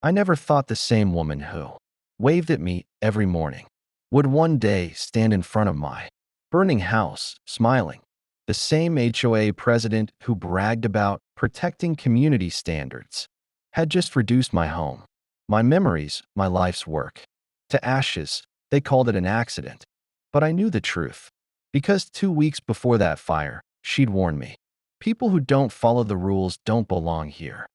I never thought the same woman who waved at me every morning would one day stand in front of my burning house, smiling. The same HOA president who bragged about protecting community standards had just reduced my home, my memories, my life's work, to ashes. They called it an accident. But I knew the truth. Because 2 weeks before that fire, she'd warned me. People who don't follow the rules don't belong here.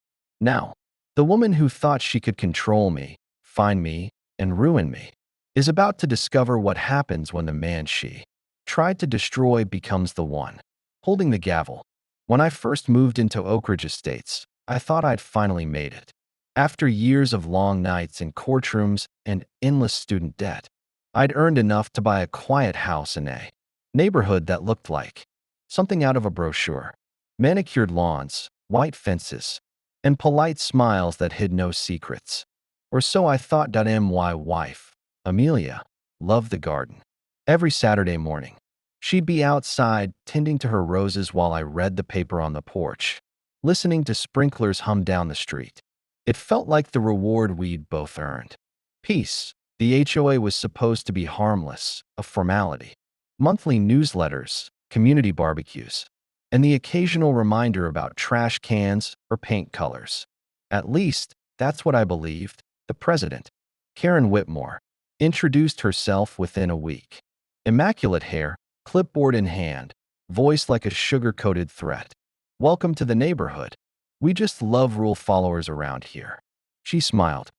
Now, the woman who thought she could control me, find me, and ruin me is about to discover what happens when the man she tried to destroy becomes the one holding the gavel. When I first moved into Oak Ridge Estates, I thought I'd finally made it. After years of long nights in courtrooms and endless student debt, I'd earned enough to buy a quiet house in a neighborhood that looked like something out of a brochure. Manicured lawns, white fences, and polite smiles that hid no secrets. Or so I thought. My wife, Amelia, loved the garden. Every Saturday morning, she'd be outside tending to her roses while I read the paper on the porch, listening to sprinklers hum down the street. It felt like the reward we'd both earned. Peace. The HOA was supposed to be harmless, a formality. Monthly newsletters, community barbecues, and the occasional reminder about trash cans or paint colors. At least, that's what I believed. The president, Karen Whitmore, introduced herself within a week. Immaculate hair, clipboard in hand, voice like a sugar-coated threat. Welcome to the neighborhood. We just love rule followers around here. She smiled.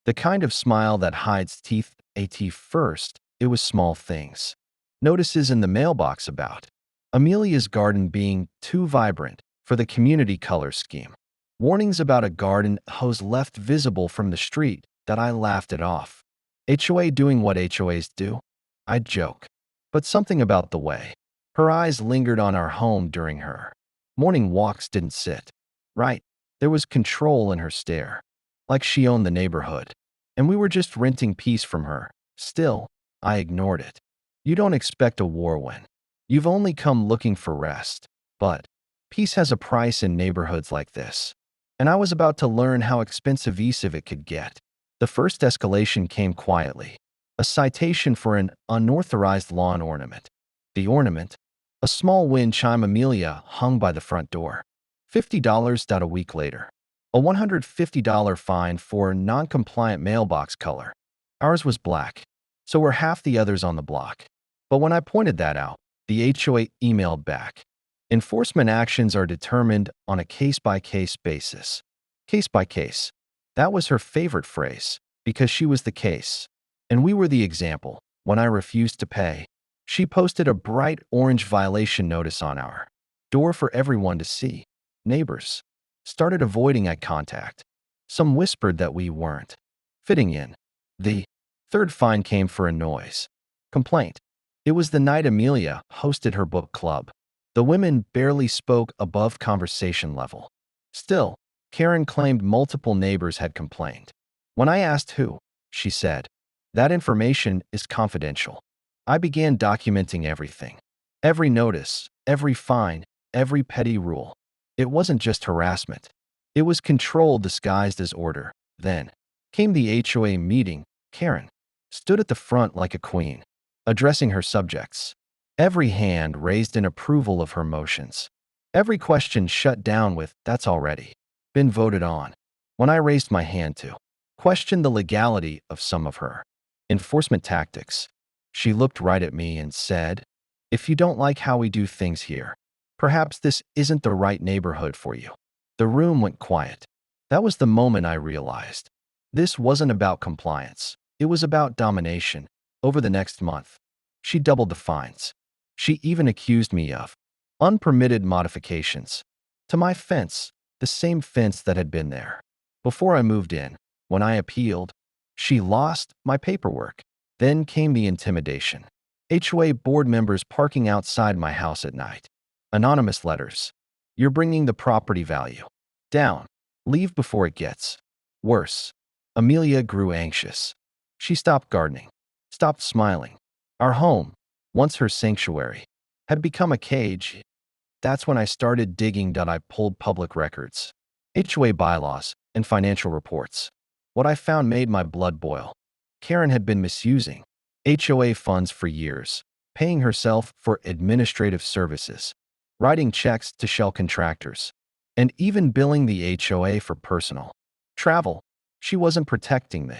The kind of smile that hides teeth. First, it was small things. Notices in the mailbox about Amelia's garden being too vibrant for the community color scheme. Warnings about a garden hose left visible from the street that I laughed it off. HOA doing what HOAs do? I'd joke. But something about the way her eyes lingered on our home during her morning walks didn't sit right. There was control in her stare, like she owned the neighborhood, and we were just renting peace from her. Still, I ignored it. You don't expect a war when you've only come looking for rest. But peace has a price in neighborhoods like this, and I was about to learn how expensive it could get. The first escalation came quietly. A citation for an unauthorized lawn ornament. The ornament? A small wind chime Amelia hung by the front door. $50. A week later. A $150 fine for non-compliant mailbox color. Ours was black, so were half the others on the block. But when I pointed that out, the HOA emailed back. Enforcement actions are determined on a case-by-case basis. Case by case. That was her favorite phrase, because she was the case. And we were the example. When I refused to pay, she posted a bright orange violation notice on our door for everyone to see. Neighbors started avoiding eye contact. Some whispered that we weren't fitting in. The third fine came for a noise complaint. It was the night Amelia hosted her book club. The women barely spoke above conversation level. Still, Karen claimed multiple neighbors had complained. When I asked who, she said, "That information is confidential." I began documenting everything. Every notice, every fine, every petty rule. It wasn't just harassment. It was control disguised as order. Then came the HOA meeting. Karen stood at the front like a queen, addressing her subjects. Every hand raised in approval of her motions. Every question shut down with, "That's already been voted on." When I raised my hand to question the legality of some of her enforcement tactics, she looked right at me and said, "If you don't like how we do things here, perhaps this isn't the right neighborhood for you." The room went quiet. That was the moment I realized this wasn't about compliance. It was about domination. Over the next month, she doubled the fines. She even accused me of unpermitted modifications to my fence, the same fence that had been there before I moved in. When I appealed, she lost my paperwork. Then came the intimidation. HOA board members parking outside my house at night. Anonymous letters. "You're bringing the property value down. Leave before it gets worse." Amelia grew anxious. She stopped gardening, stopped smiling. Our home, once her sanctuary, had become a cage. That's when I started digging. I pulled public records, HOA bylaws, and financial reports. What I found made my blood boil. Karen had been misusing HOA funds for years, paying herself for administrative services, writing checks to shell contractors, and even billing the HOA for personal travel. She wasn't protecting the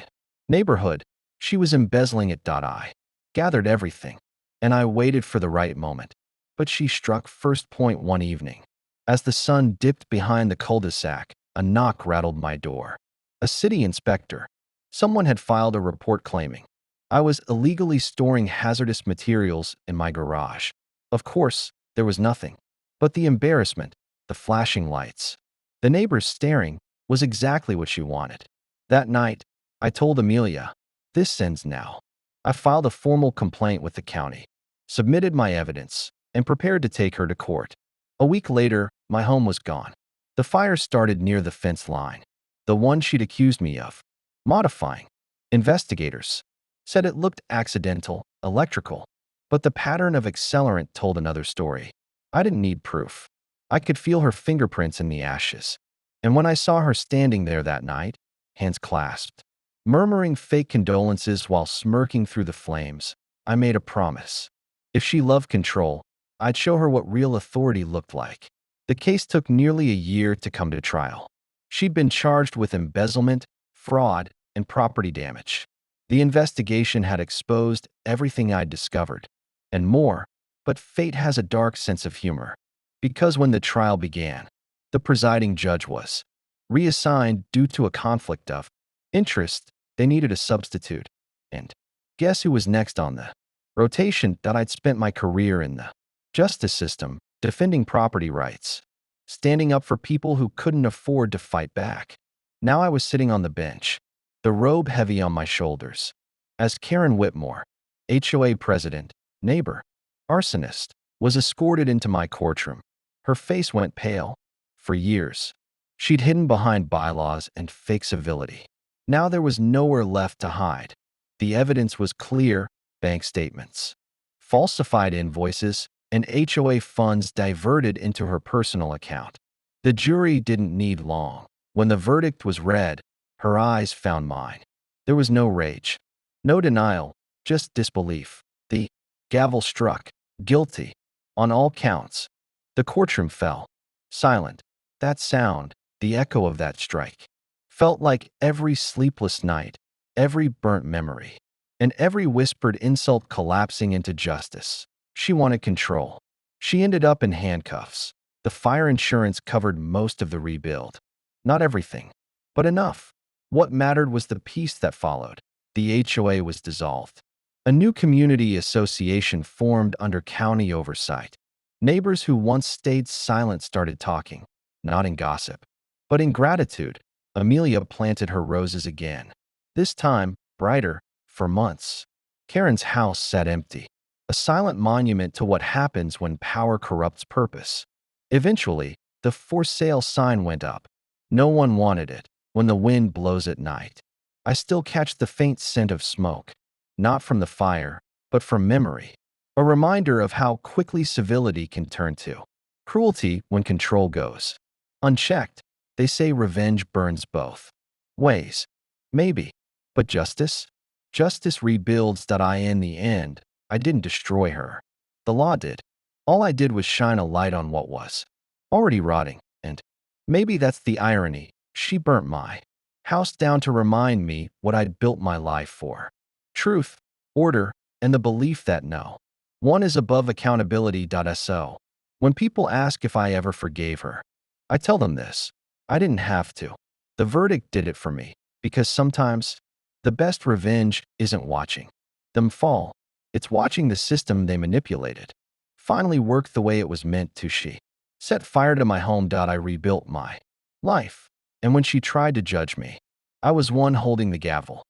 neighborhood. She was embezzling it. I gathered everything, and I waited for the right moment. But she struck first point one evening. As the sun dipped behind the cul-de-sac, a knock rattled my door. A city inspector. Someone had filed a report claiming I was illegally storing hazardous materials in my garage. Of course, there was nothing. But the embarrassment, the flashing lights, the neighbors staring, was exactly what she wanted. That night, I told Amelia, "This ends now." I filed a formal complaint with the county, submitted my evidence, and prepared to take her to court. A week later, my home was gone. The fire started near the fence line, the one she'd accused me of modifying. Investigators said it looked accidental, electrical, but the pattern of accelerant told another story. I didn't need proof. I could feel her fingerprints in the ashes. And when I saw her standing there that night, hands clasped, murmuring fake condolences while smirking through the flames, I made a promise. If she loved control, I'd show her what real authority looked like. The case took nearly a year to come to trial. She'd been charged with embezzlement, fraud, and property damage. The investigation had exposed everything I'd discovered, and more, but fate has a dark sense of humor. Because when the trial began, the presiding judge was reassigned due to a conflict of interest. They needed a substitute. And guess who was next on the rotation? That I'd spent my career in the justice system, defending property rights, standing up for people who couldn't afford to fight back. Now I was sitting on the bench, the robe heavy on my shoulders, as Karen Whitmore, HOA president, neighbor, arsonist, was escorted into my courtroom. Her face went pale. For years, she'd hidden behind bylaws and fake civility. Now there was nowhere left to hide. The evidence was clear: bank statements, falsified invoices, and HOA funds diverted into her personal account. The jury didn't need long. When the verdict was read, her eyes found mine. There was no rage, no denial, just disbelief. The gavel struck, guilty, on all counts. The courtroom fell, silent. That sound, the echo of that strike, felt like every sleepless night, every burnt memory, and every whispered insult collapsing into justice. She wanted control. She ended up in handcuffs. The fire insurance covered most of the rebuild. Not everything, but enough. What mattered was the peace that followed. The HOA was dissolved. A new community association formed under county oversight. Neighbors who once stayed silent started talking, not in gossip, but in gratitude. Amelia planted her roses again, this time brighter, for months. Karen's house sat empty, a silent monument to what happens when power corrupts purpose. Eventually, the for sale sign went up. No one wanted it. When the wind blows at night, I still catch the faint scent of smoke, not from the fire, but from memory. A reminder of how quickly civility can turn to cruelty when control goes unchecked. They say revenge burns both ways. Maybe. But justice? Justice rebuilds. In the end, I didn't destroy her. The law did. All I did was shine a light on what was already rotting, and maybe that's the irony. She burnt my house down to remind me what I'd built my life for: truth, order, and the belief that no one is above accountability. So, when people ask if I ever forgave her, I tell them this: I didn't have to. The verdict did it for me, because sometimes the best revenge isn't watching them fall. It's watching the system they manipulated finally work the way it was meant to. She set fire to my home. I rebuilt my life. And when she tried to judge me, I was one holding the gavel.